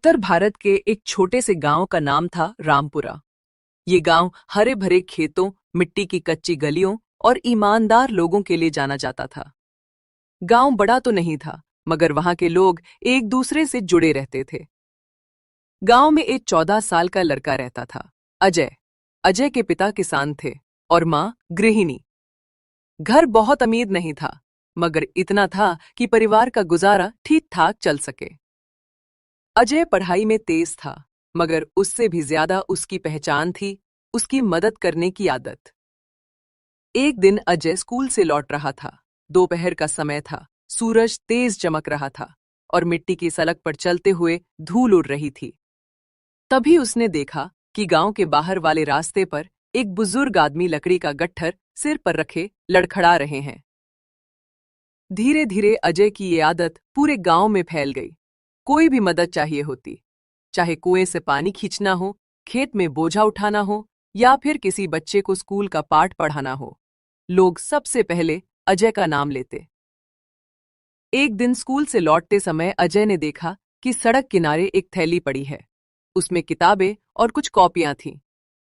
उत्तर भारत के एक छोटे से गांव का नाम था रामपुरा। ये गांव हरे भरे खेतों, मिट्टी की कच्ची गलियों और ईमानदार लोगों के लिए जाना जाता था। गांव बड़ा तो नहीं था, मगर वहां के लोग एक दूसरे से जुड़े रहते थे। गांव में एक 14 साल का लड़का रहता था, अजय। अजय के पिता किसान थे और मां गृहिणी। घर बहुत अमीर नहीं था, मगर इतना था कि परिवार का गुजारा ठीक ठाक चल सके। अजय पढ़ाई में तेज था, मगर उससे भी ज्यादा उसकी पहचान थी उसकी मदद करने की आदत। एक दिन अजय स्कूल से लौट रहा था। दोपहर का समय था, सूरज तेज चमक रहा था और मिट्टी की सड़क पर चलते हुए धूल उड़ रही थी। तभी उसने देखा कि गांव के बाहर वाले रास्ते पर एक बुजुर्ग आदमी लकड़ी का गट्ठर सिर पर रखे लड़खड़ा रहे हैं। धीरे धीरे अजय की ये आदत पूरे गांव में फैल गई। कोई भी मदद चाहिए होती, चाहे कुएं से पानी खींचना हो, खेत में बोझा उठाना हो या फिर किसी बच्चे को स्कूल का पाठ पढ़ाना हो, लोग सबसे पहले अजय का नाम लेते। एक दिन स्कूल से लौटते समय अजय ने देखा कि सड़क किनारे एक थैली पड़ी है। उसमें किताबें और कुछ कॉपियां थीं।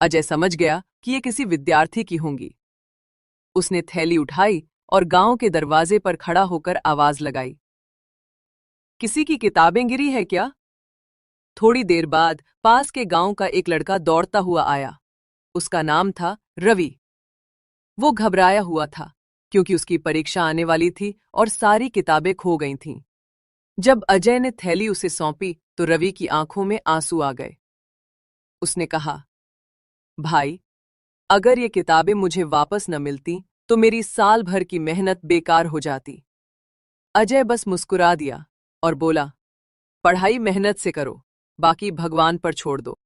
अजय समझ गया कि ये किसी विद्यार्थी की होंगी। उसने थैली उठाई और गांव के दरवाजे पर खड़ा होकर आवाज लगाई, किसी की किताबें गिरी है क्या? थोड़ी देर बाद पास के गांव का एक लड़का दौड़ता हुआ आया। उसका नाम था रवि। वो घबराया हुआ था क्योंकि उसकी परीक्षा आने वाली थी और सारी किताबें खो गई थीं। जब अजय ने थैली उसे सौंपी तो रवि की आंखों में आंसू आ गए। उसने कहा, भाई, अगर ये किताबें मुझे वापस न मिलती तो मेरी साल भर की मेहनत बेकार हो जाती। अजय बस मुस्कुरा दिया और बोला, पढ़ाई मेहनत से करो, बाकी भगवान पर छोड़ दो।